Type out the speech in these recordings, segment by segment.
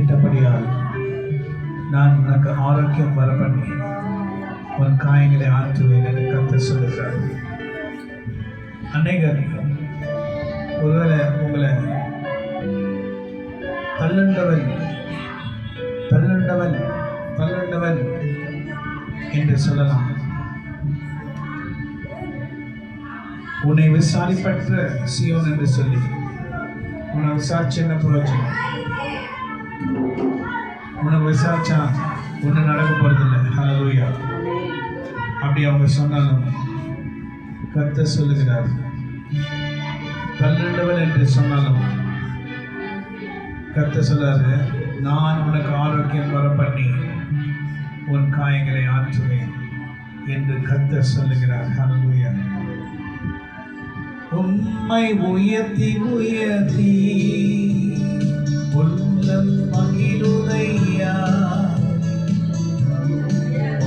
கேட்டபடியால் நான் உனக்கு ஆரோக்கியம் வர பண்ணி உன் காயங்களை ஆற்றுவேன் என்று கர்த்தர் சொல்லுகிறார். அநேகர் ஒருவேளை உங்களை தள்ளுண்டவன் தள்ளுண்டவன் தள்ளுண்டவன் என்று சொல்லலாம். உன்னை விசாரிப்பற்ற சியோன் என்று சொல்லி உன்னை விசாரிச்சு என்ன பிரயோஜனம்? உன்னை விசாரிச்சா ஒன்று நடக்க போறதில்லை. ஹல்லேலூயா. அப்படி அவங்க சொன்னாலும் கர்த்தர் சொல்லுகிறார், தள்ளுண்டவன் என்று சொன்னாலும் கர்த்தர் சொல்றாரு, நான் உனக்கு ஆரோக்கியம் வர பண்ணி உன் காயங்களை ஆற்றுவேன் என்று கர்த்தர் சொல்லுகிறார். ஹல்லேலூயா. உம்மை உயர்த்தி உயர்த்தி உள்ளம் மகிழுதையா,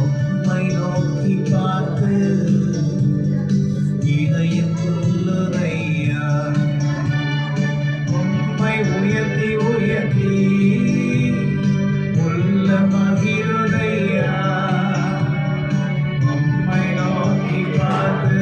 உம்மை நோக்கி பார்த்து இதயம் துள்ளுதையா. உம்மை உயர்த்தி உயர்த்தி உள்ளம் மகிழுதையா, உம்மை நோக்கி பார்த்து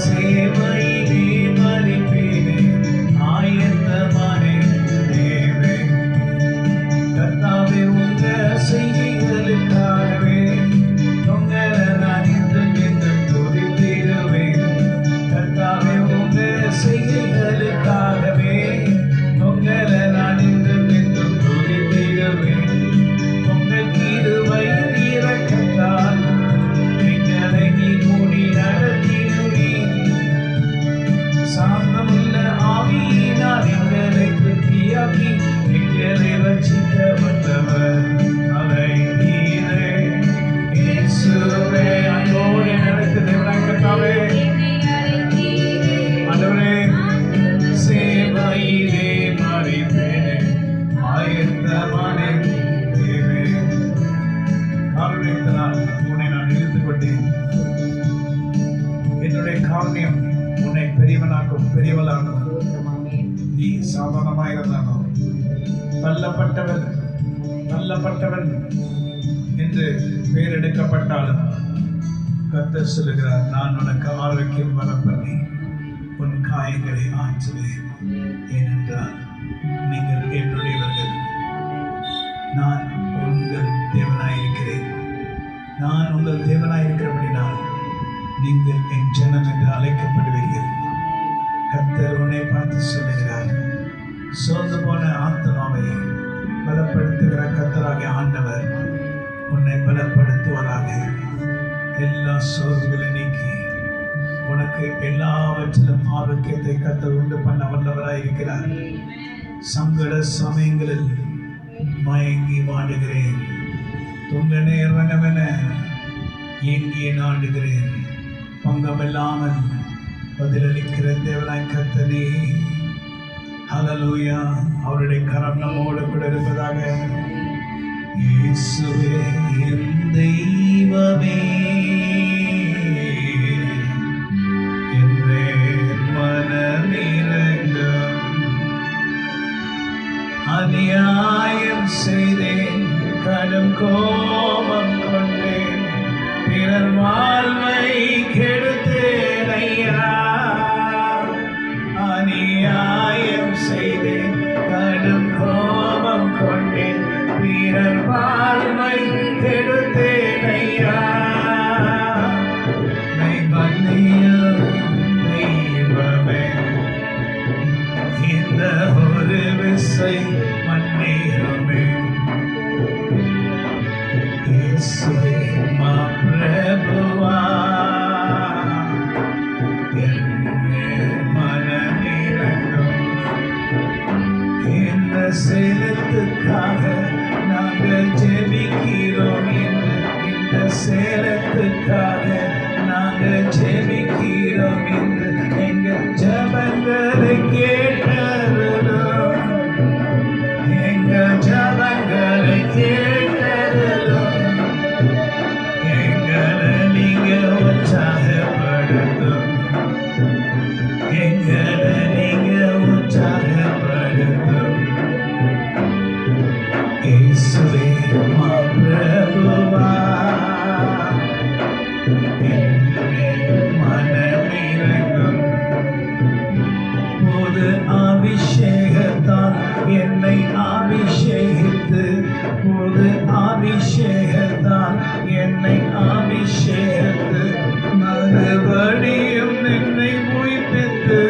சேவையிலே மறிப்பேனே ஆண்டவரே, சேவையிலே மறிப்பேனே, ஆயத்தமானேன் தேவே. காருண்யத்தினால் உன்னை நான் இழுத்துக் கொண்டேன். என்னுடைய காருண்யம் உன்னை பெரியவனாக்கும், பெரியவளாக்கும். நீ சாதாரணமாக இருந்தாலும் தள்ளப்பட்டவன் என்று பெயர் எடுக்கப்பட்டாலும் கர்த்தர் சொல்லுகிறார், நான் உனக்கு ஆரோக்கியம் வரப்பண்ணி உன் காயங்களை ஆற்றுவேன். ஏனென்றால் நீங்கள் என்னுடையவர்கள், நான் உங்கள் தேவனாயிருக்கிறேன். நான் உங்கள் தேவனாயிருக்கிறபடினால் நீங்கள் என் ஜனம் என்று அழைக்கப்படுவீர்கள். கர்த்தர் உன்னை பார்த்து சொல்லுகிறார், சோர்ந்து போன ஆத்மாவை பலப்படுத்துகிற கர்த்தராகிய ஆண்டவர் உன்னை பலப்படுத்துவதாக. எல்லா சோர்வுகளை நீக்கி உனக்கு எல்லாவற்றிலும் ஆரோக்கியத்தை கர்த்தர் உண்டு பண்ண வல்லவராய் இருக்கிறார். சங்கட சமயங்களில் மயங்கி வாடுகிறேன், துங்கனே இறங்கமென ஏங்கி நாடுகிறேன், பங்கமில்லாமல் பதிலளிக்கிற தேவனாய் கர்த்தரே. ஹல்லேலூயா. அவருடைய கரம் நம்மோடு கூட இருப்பதாக. இயேசுவே என் தெய்வமே, என் மனமிரங்கம். அநியாயம் செய்தேன், கடும் கோபம் கொண்டேன், பிறர் வாழ்வை கெடுத்தேன் ஐயா. அநியாயம் செய்தேன், கடும் கோபம் கொண்டேன், பிறர் வாழ்வை கெடுத்தேன் ஐயா. தெய்வமே, இந்த ஒரு விசை மன்னியுமே. இயேசுவே மா பிரபுவா, மனமிரங்கம். இந்த சேலத்துக்காக நாங்கள் ஜெபிக்கிறோம் என்று, இந்த சேலத்துக்காக நாங்கள் ஜெபிக்கிறோம் என்று எங்கள் ஜபங்களை கேட்டருளும், எங்கள் ஜபங்களை கேட்டருளும். எங்களை நீங்க உற்சாகப்படுத்தும், எங்களை நீங்க உற்சாகப்படுத்தும். இயேசுவே மா பிரபுவா, மனமிரங்கம். புது அபிஷேகத்தால் என்னை அபிஷேகித்து, புது அபிஷேகத்தால் என்னை அபிஷேகித்து, மறுபடியும் என்னை உயிர்ப்பித்து,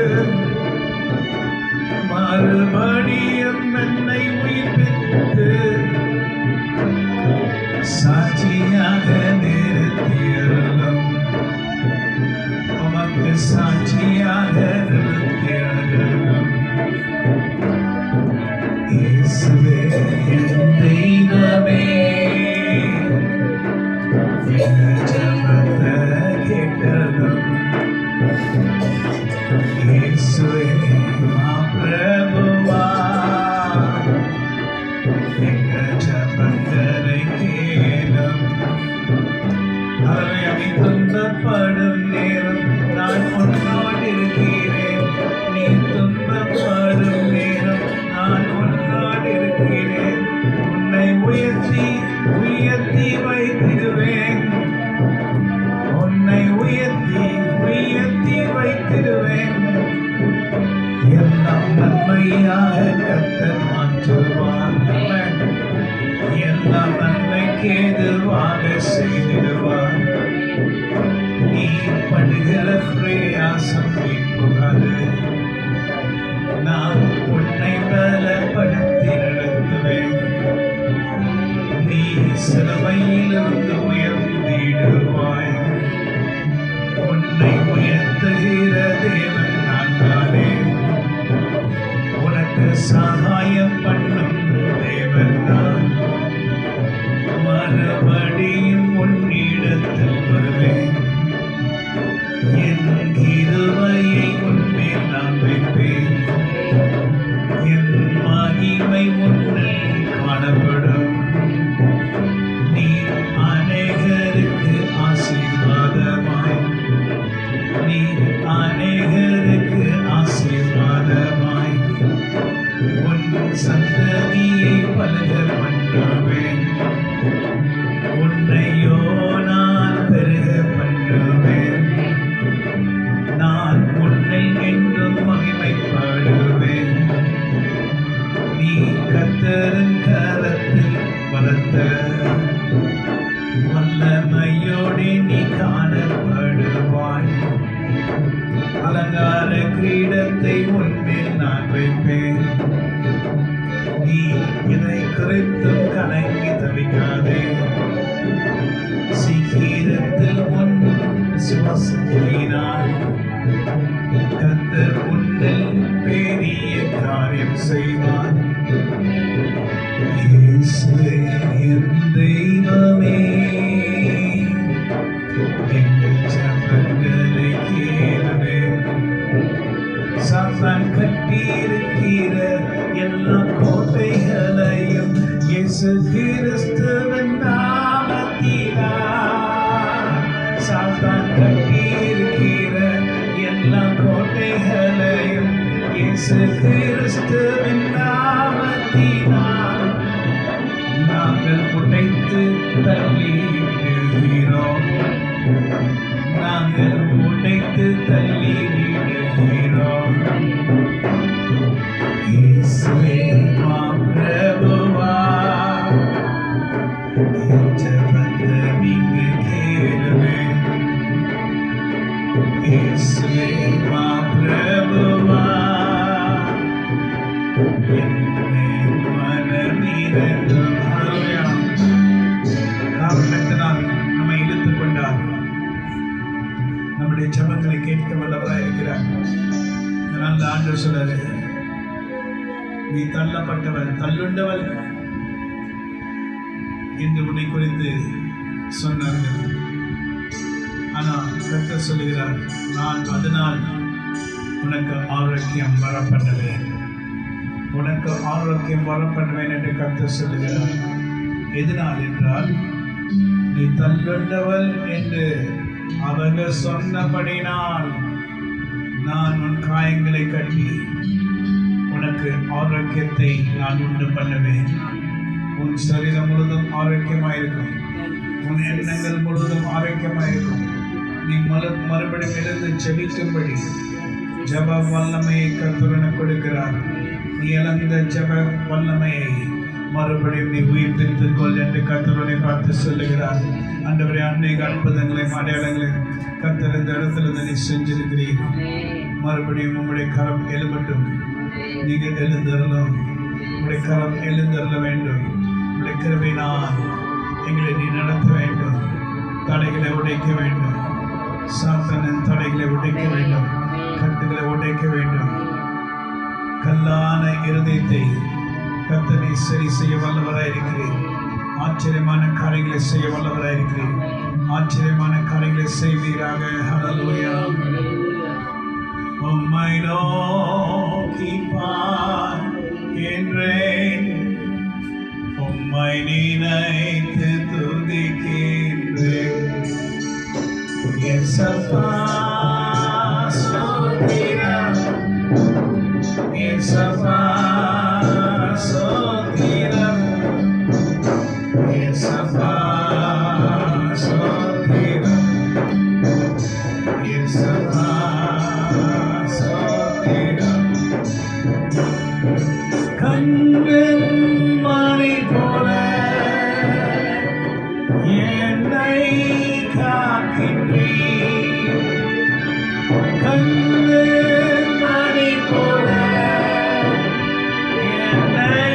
மறுபடியும் என்னை உயிர்ப்பித்து, சாட்சியாக நிறுத்தியருளும், உமக்கு சாட்சியாக நிறுத்தியருளும். இயேசுவே என் தெய்வமே, என் ஜெபத்தை கேட்டருளும். இயேசுவே மா பிரபுவா, எங்கள் ஜபங்களை கேளும். அவை துன்பப்படும் நேரம் நான் உன்னோடு இருக்கிறேன். நீ துன்பப்படும் நேரம் நான் உன்னோடு இருக்கிறேன். உன்னை உயர்த்தி உயர்த்தி வைத்திடுவேன், உன்னை உயர்த்தி உயர்த்தி வைத்திடுவேன். எல்லாம் நன்மையாக கர்த்தர் மாற்றுவார், எல்லாம் நன்மைக்கு ஏதுவாக செய்திடுவார். நீ படுகிற பிரயாசம் போகாது, நான் உன்னை பலப்படுத்தி நடத்துவேன். நீ சிலுவையிலிருந்து உயர்ந்திடுவாய். உன்னை உயர்த்துகிற தேவன் நான் தானே, உனக்கு சகாயம் பண்ணும் தேவன் நான். மறுபடியும் உன்னிடத்தில் வருவேன், என் கிருபையை உன்மேல் வல்லமையோடு நீ காணப்படுவாய். அலங்கார கிரீடத்தை முன்பில் நான் வைப்பேன். நீ இதை குறித்தும் கலங்கி தவிக்காதே. சீக்கிரத்தில் உன் விசுவாசத்தினால் கர்த்தர் உன்னில் பெரிய காரியம் செய்வார். இயேசுவே என் தெய்வமே, எங்கள் ஜெபங்களை கேளுமே. சாத்தான் கட்டியிருக்கிற எல்லா கோட்டைகளையும் இயேசு கிறிஸ்துவின் நாமத்தினால், சாத்தான் கட்டியிருக்கிற எல்லா கோட்டைகளையும் இயேசு கிறிஸ்துவின் நாமத்தினால் நாங்கள் உடைத்து தள்ளிவிடுகிறோம். நாங்கள் உடைத்து தள்ளிவிடுகிறோம். இயேசுவே பிரபுவா, ஜெபத்தை நீங்க கேளுமே. இயேசுவே பிரபுவா, என்னை மனமிரங்கும். காரணத்தினால் நம்மை இழுத்துக் கொண்டார். நம்முடைய ஜெபங்களை கேட்க வல்லவராய் இருக்கிறார். இதனால் ஆண்டவர் சொல்றாரு, நீ தள்ளப்பட்டவள், தள்ளுண்டவள் என்று உன்னை குறித்து சொன்னார்கள். ஆனால் கர்த்தர் சொல்லுகிறார், நான் அதனால் உனக்கு ஆரோக்கியம் வரப்பண்ணுவேன், உனக்கு ஆரோக்கியம் வரப்பண்ணுவேன் என்று கர்த்தர் சொல்லுகிறார். எதனால் என்றால், நீ தள்ளுண்டவள் என்று அவர்கள் சொன்னபடினால் நான் உன் காயங்களை கட்டி உனக்கு ஆரோக்கியத்தை நான் உண்டு பண்ணுவேன். உன் சரீரம் முழுதும் ஆரோக்கியமாயிருக்கும். உன் எண்ணங்கள் முழுவதும் ஆரோக்கியமாயிருக்கும். நீ மறுபடியும் எழுந்து ஜெபிக்கும்படி ஜெப வல்லமையை கர்த்தர் கொடுக்கிறார். நீ இழந்த ஜெப வல்லமையை மறுபடியும் நீ உயிர்ப்பித்துக் கொள் என்று கர்த்தரை பார்த்து சொல்லுகிறார். ஆண்டவரே, அநேக அற்புதங்களையும் அடையாளங்களையும் கர்த்தர் இந்த இடத்துல நீ செஞ்சிருக்கிறீர்கள். மறுபடியும் உங்களுடைய கரம் எழும்பட்டும். நீங்கள் எழுந்தருளும். உங்களுடைய கரம் எழுந்தருள வேண்டும். உங்களுடைய கிருபையினால் எங்களை நீ நடத்த வேண்டும். தடைகளை உடைக்க வேண்டும். சாத்தானின் தடைகளை உடைக்க வேண்டும். கட்டுகளை உடைக்க வேண்டும். கல்லான இருதயத்தை கர்த்தரை சரி செய்ய வல்லவராயிருக்கிறேன். ஆச்சரியமான காரியங்களை செய்ய வல்லவராயிருக்கிறேன். ஆச்சரியமான காரியங்களை செய்வீராக. ஹல்லேலூயா. உம்மை நோக்கி பார்க்கின்றேன், உம்மை நினைத்து துதிக்கின்றேன். இயேசப்பா ஸ்தோத்திரம், இயேசப்பா ஸ்தோத்திரம், இயேசப்பா ஸ்தோத்திரம், இயேசப்பா ஸ்தோத்திரம். கண்ணின் மணி போல என்னை காக்கின்றீர். கண்ணின் மணி போல என்னை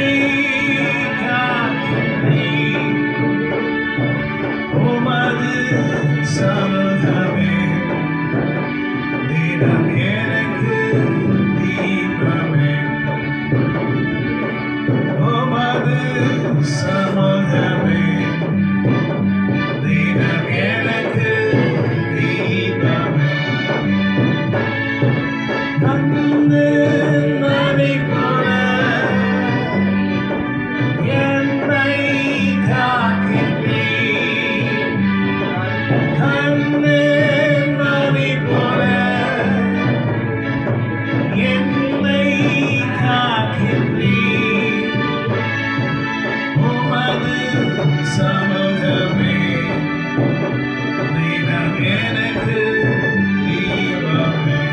காக்கின்றீர். உமது சமூகமே தினம் எனக்கு தீபமே. உமது சமூகமே தினம் எனக்கு தீபமே. கண்ணின் மணி போல என்னை காக்கின்றீர். கண்ணின் மணி போல என்னை காக்கின்றீர். உமது சமூகமே தினம் எனக்கு தீபமே.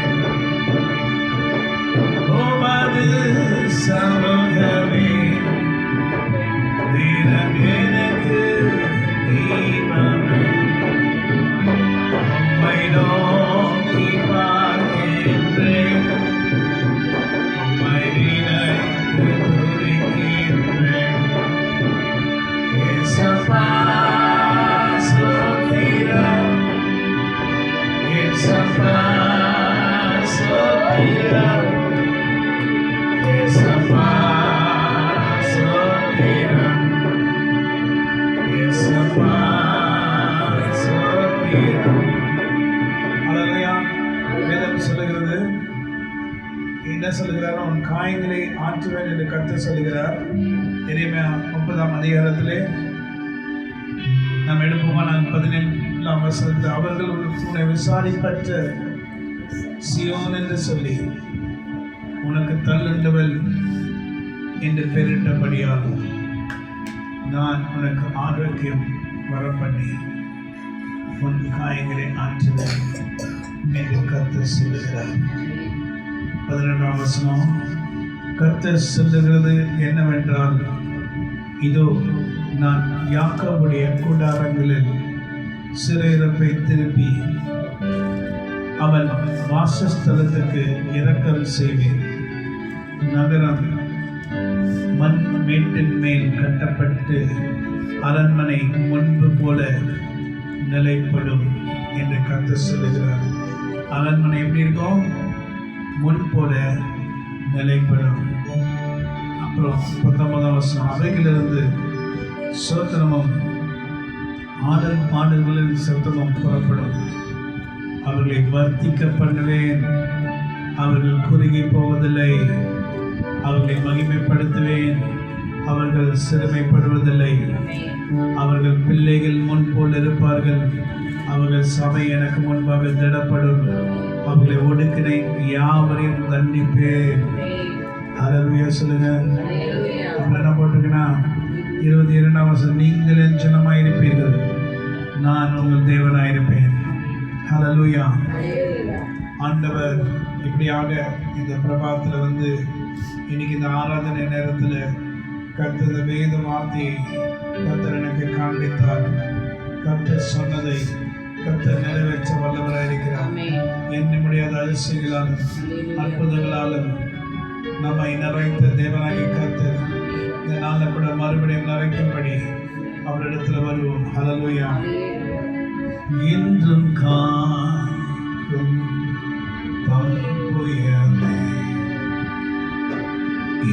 என்ன சொல்லுகிறார்? உன் காயங்களை ஆற்றுவேன் என்று கர்த்தர் சொல்லுகிறார். எரேமியா 30ஆம் அதிகாரத்திலே நாம் எடுப்போமா? நான் 17ஆம் வசனத்தில் அவர்கள் உன்னை விசாரிப்பற்ற சியோன் என்று சொல்லி உனக்கு தள்ளுண்டவள் என்று பெயரிட்டபடியால் நான் உனக்கு ஆரோக்கியம் வரப்பண்ணி உன் காயங்களை ஆற்றுவேன் என்று கர்த்தர் சொல்லுகிறார். 12ஆம் வசனம் கர்த்தர் சொல்லுகிறது என்னவென்றால், இதோ நான் யாக்கோபுடைய கூடாரங்களில் சிறையிருப்பை திருப்பி அவன் வாசஸ்தலத்துக்கு இரக்கம் செய்வேன். நகரம் மண் மேட்டின் மேல் கட்டப்பட்டு அரண்மனை முன்பு போல நிலைப்படும் என்று கர்த்தர் சொல்லுகிறார். அரண்மனை எப்படி இருக்கும்? முன் போல நிலைப்படும். அப்புறம் 19ஆம் வசனம் அவைகளிலிருந்து சோத்திரமும் ஆடல் பாடல்களின் சத்தமும் புறப்படும். அவர்களை வர்த்திக்க பண்ணுவேன். அவர்கள் குறுகி போவதில்லை. அவர்களை மகிமைப்படுத்துவேன். அவர்கள் சிறுமைப்படுவதில்லை. அவர்கள் பிள்ளைகள் முன் போல் இருப்பார்கள். அவர்கள் சபை எனக்கு முன்பாக திடப்படும். அவர்களை ஒடுக்கினை யாவரையும் தண்டிப்பேன். ஹல்லேலூயா சொல்லுங்க. அப்புறம் என்ன போட்டிருக்குன்னா 22ஆம் வசனம், நீங்கள் என் ஜனமாயிருப்பீர்கள், நான் உங்கள் தேவனாயிருப்பேன். ஹல்லேலூயா. ஆண்டவர் இப்படியாக இந்த பிரபாதத்தில் வந்து இன்னைக்கு இந்த ஆராதனை நேரத்தில் கர்த்தர் வேத வார்த்தையை கர்த்தர் எனக்கு காண்பித்தார். கர்த்தர் சொன்னதை கர்த்தர் நிறைவேற்ற வல்லவராக இருக்கிறார். எண்ண முடியாத அதிசயங்களாலும் அற்புதங்களாலும் நம்மை நிறைத்த தேவனாகி கர்த்தர் இந்த நாளில் கூட மறுபடியும் நிறைக்கும்படி அவரிடத்தில் வருவோம். ஹல்லேலூயா. என்றும் காக்கும் பங்குயமே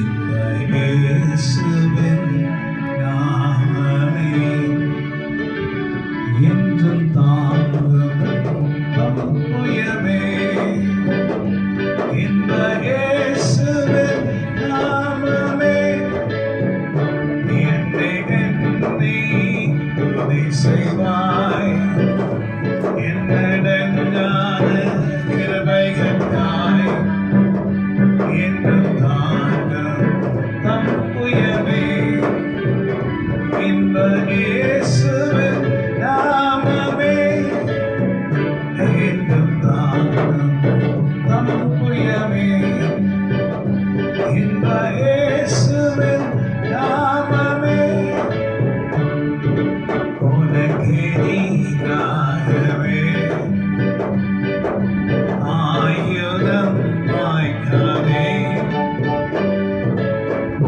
இந்த இயேசுவின் நாமமே என்றும் தாங்கும் பங்குயமே இந்த இயேசுவின் நாமமே என்னை எண்ணி துதி செய்வாய். என்னடங்காத கிருபைகளுக்காய் என்றும் தாங்கும் தம்புயமே இந்த இயேசுவின் நாமமே என்றும் தாங்கும் தம்புயமே இந்த இயேசுவின் நாமமே உனக்கே நீராகவே ஆயுதம் வாய்க்காதே.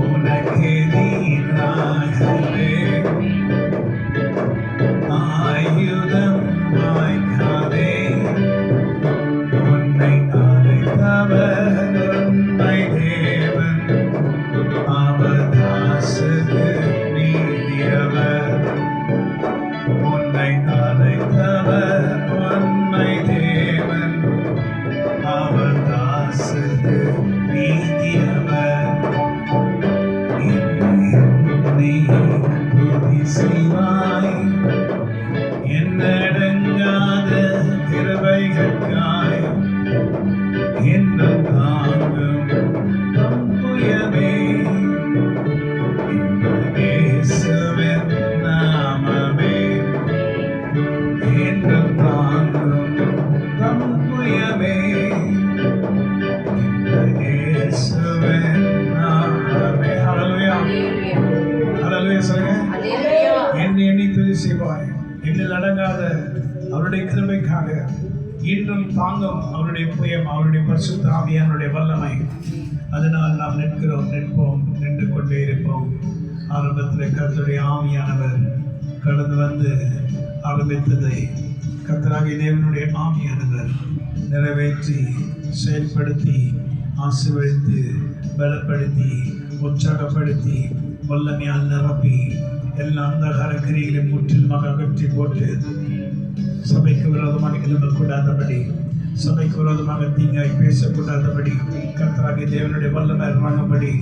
உனக்கே நீராகவே ஆயுதம் வாய்க்காதே. உன்னை அழைத்தவர் உன்னை தேவன், அவர் தாசுக்கு நீதியவர். உன்னை அழைத்தவர் உன்னை தேவன், அவர் தாசுக்கு நீதியவர். என்னை துதி செய்வாய். என்னடங்காத கிருபைகளுக்காய் என்றும் தாங்கும் தம்புயமே இந்த இயேசுவின் நாமமே என்றும் தாங்கும் தம்புயமே இந்த இயேசுவின் நாமமே. ஹல்லேலூயா. ஹல்லேலூயா சொல்லுங்க. என்னை எண்ணி துதி செய்வாய். என்னில் அடங்காத அவருடைய கிருபைக்காக இன்றும் தாங்கும் அவருடைய புயம், அவருடைய பரிசுத்த ஆவியானுடைய வல்லமை. அதனால் நாம் நிற்போம், நின்று கொண்டே இருப்போம். ஆரம்பத்தில் கர்த்தருடைய ஆவியானவர் கடந்து வந்து ஆரம்பித்ததை கர்த்தராகிய தேவனுடைய ஆவியானவர் நிறைவேற்றி செயல்படுத்தி ஆசீர்வதித்து பலப்படுத்தி உற்சாகப்படுத்தி வல்லமையால் நிரப்பி எல்லா அந்தகார கிரியைகளையும் முற்றிலுமாக அகற்றி போட்டு சபைக்கு விரோதமாக எழும்பக்கூடாதபடி சபைக்கு விரோதமாக தீங்காய் பேசக்கூடாதபடி கர்த்தராகிய தேவனுடைய வல்லமை இறங்கும்படி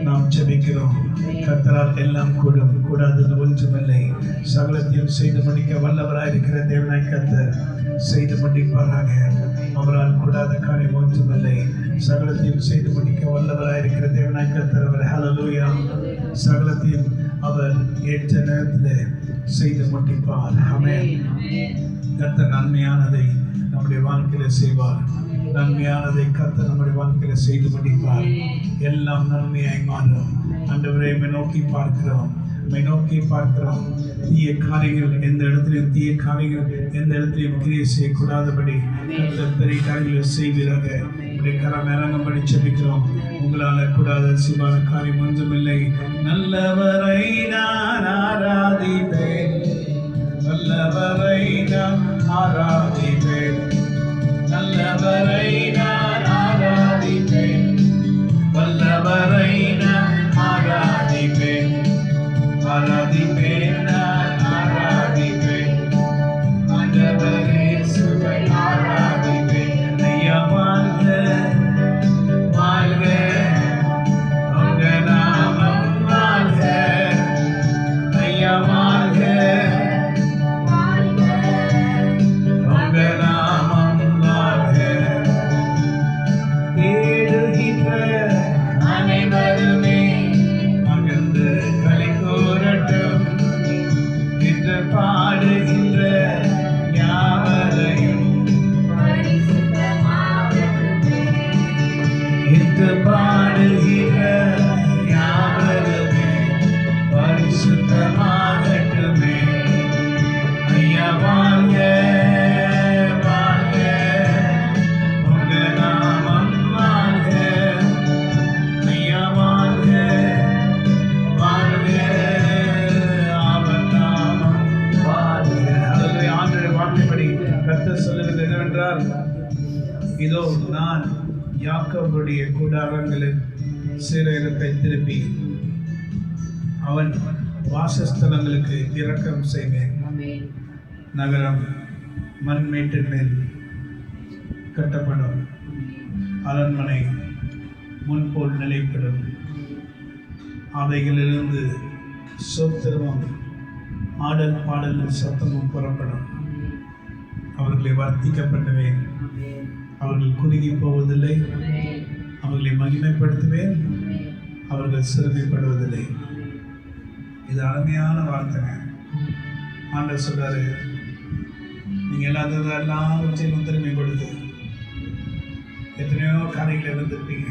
நாம் ஜெபிக்கிறோம். கர்த்தரால் எல்லாம் கூடும், கூடாதது ஒன்றுமில்லை. சகலத்தையும் செய்து முடிக்க வல்லவராயிருக்கிற தேவனாய் கர்த்தர் செய்து முடிப்பாராக. அவரால் கூடாத காரியம் ஒன்றுமில்லை. சகலத்தையும் செய்து முடிக்க வல்லவராயிருக்கிற தேவனாய் கர்த்தர் அவர். ஹல்லேலூயா. சகலத்தையும் அவர் ஏற்ற நேரத்தில் செய்து முடிப்பார். ஆமென். கர்த்தர் நன்மையானதை நம்முடைய வாழ்க்கையில் செய்வார். நன்மையானதை கர்த்தர் நம்முடைய வாழ்க்கையில் செய்து முடிப்பார். எல்லாம் நன்மையாய் மாறும். ஆண்டவரை நோக்கி பார்க்கிறோம், நோக்கி பார்க்கிறோம். தீய காரியங்கள் எந்த இடத்துலையும் எந்த இடத்துலையும் கிரியை செய்யக்கூடாதபடி கர்த்தர் பெரிய காரியங்களை செய்வீராக. உடைய கரம் இறங்கும்படி ஜெபிக்கிறோம். உங்களால் கூடாத சிவான காரியம் ஒன்றுமில்லை. நல்லவரை நான் ஆராதிப்பேன், நல்லவரை நான் ஆராதிப்பேன், நல்லவரை நான் ஆராதிப்பேன், வல்லவரை நான் ஆராதிப்பேன், ஆராதிப்பேன், நான் ஆராதிப்பேன், ஆண்டவரே சுவை ஆராதிப்பேன். ஐயா வாழ்க வாழ்க, உங்க நாமம் வாழ்க. ஐயா வாழ்க உங்க நாமம் வாழ்க. தேடுகின்ற அனைவருமே மகிழ்ந்து களி கூறட்டும். என்று பாடுகின்ற யாவரையும், என்று பாடுகிற யாவருமே பரிசுத்தமாகட்டுமே. ஐயா வாழ்க வாழ்க, உங்க நாமம் வாழ்க. ஐயா வாழ்க வாழ்க, அவர் நாமம் வாழ்க. அதனுடைய ஆண்டுடைய வார்த்தைப்படி கர்த்தர் சொல்லுகிறது என்னவென்றால், இதோ நான் யாக்கோபுடைய கூடாரங்களில் சிறையிருப்பை திருப்பி அவன் வாசஸ்தலங்களுக்கு இரக்கம் செய்வேன். நகரம் மண்மேட்டின் மேல் கட்டப்படும், அரண்மனை முன்போல் நிலைப்படும். அவைகளிலிருந்து சோத்திரமும் ஆடல் பாடலும் சத்தமும் புறப்படும். அவர்களை வர்த்திக்கப்பட்டவேன், அவர்கள் குறுகி போவதில்லை. அவர்களை மகிமைப்படுத்துவேன், அவர்கள் சிறுமைப்படுவதில்லை. இது அருமையான வார்த்தைங்க. ஆண்டவர் சொல்றாரு, நீங்கள் எல்லாத்தையும் திரும்பி கொடுத்து எத்தனையோ காரியங்கள் இருந்திருப்பீங்க.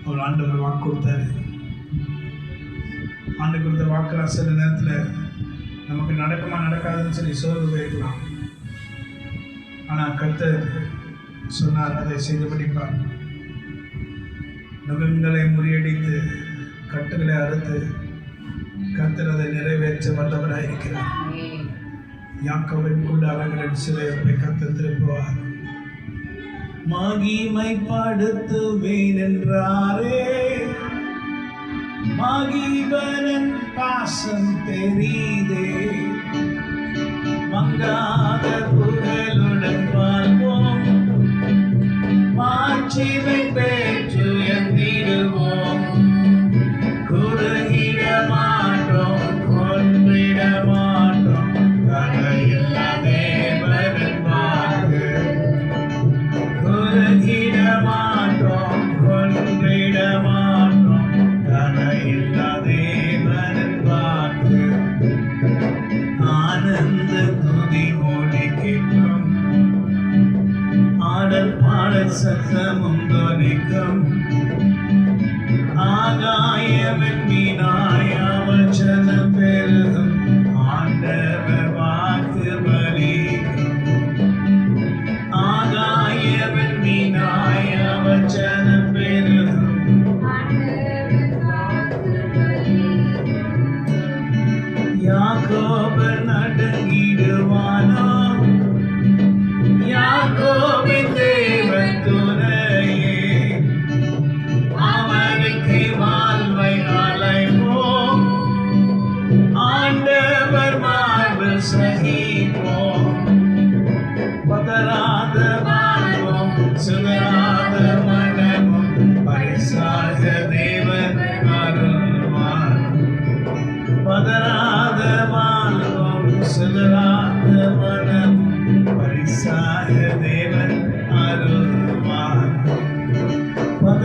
அவர் ஆண்டவர் வாக்கு கொடுத்தாரு. ஆண்டு கொடுத்த வாக்குலாம் சில நேரத்தில் நமக்கு நடக்குமா நடக்காதுன்னு சொல்லி சோர்வு போயிருக்கலாம். ஆனால் கர்த்தர் சொன்னார், அதை செய்து முடிப்பார். நுகங்களை முறியடித்து கட்டுகளை அறுத்து கர்த்தர் அதை நிறைவேற்ற வல்லவராயிருக்கிறார். யாக்கோபின் கூடாரங்களின் சிறையிருப்பை கர்த்தர் திருப்புவார். மகிமைப்படுத்துவேன் என்றாரே, மகிபரன் பாசம் தெரிதே. மங்காத புகழுடன் வாழ்வோம், மாட்சிமை பெற்று உயர்ந்திடுவோம். குறுகிட மாட்டோம், கொன்றிட மாட்டோம், கரையில்லா தேவனின் வாக்கு. குறுகிட மாட்டோம், கொன்றிட மாட்டோம், கரையில்லா தேவனின் வாக்கு. ஆனந்த துதி மொழி கேட்கும், ஆடல் பாடல் சத்தமும் தொனிக்கும்.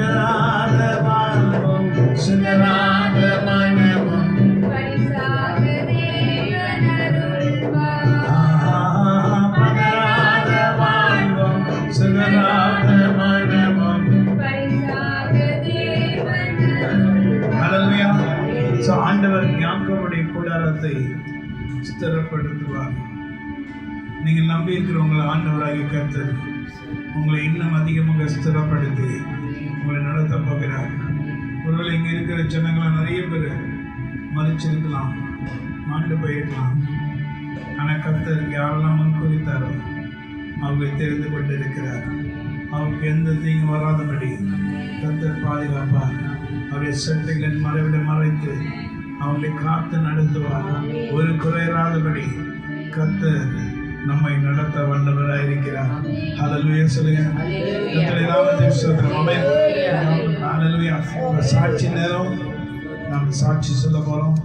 பதறாத வாழ்வும் சிதறாத மனமும் பரிசாக தேவன் அருள்வார். பதறாத வாழ்வும் சிதறாத மனமும் பரிசாக தேவன் அருள்வார். ஹல்லேலூயா. ஸோ ஆண்டவர் யாக்கோபுடைய கூடாரத்தை ஸ்திரப்படுத்துவார். நீங்கள் நம்பி இருக்கிறவங்களை ஆண்டவராகிய கர்த்தர் உங்களை இன்னும் அதிகமாக ஸ்திரப்படுத்தி உங்களை நடத்த போகிறார். ஒருவேளை இங்கே இருக்கிற ஜனங்களை நிறைய பேர் மதிச்சிருக்கலாம், மாண்டு போயிருக்கலாம். ஆனால் கர்த்தர் யாரெல்லாம் முன்குறித்தாரோ அவங்களை தெரிந்து கொண்டு இருக்கிறார். அவருக்கு எந்த தீங்கு வராதபடி கர்த்தர் பாதுகாப்பார். அவருடைய சட்டைகளின் மறைவிட மறைத்து அவங்களை காத்து நடத்துவார். ஒரு குறையில்லாதபடி கர்த்தர் நம்மை நடத்த வல்லவராயிருக்கிறார். ஹல்லேலூயா சொல்லுங்க. கர்த்தருடைய நாமத்தை ஸ்தோத்திரம். ஆமென். ஹல்லேலூயா. சாட்சி நேரம் நாம் சாட்சி சொல்ல போறோம்.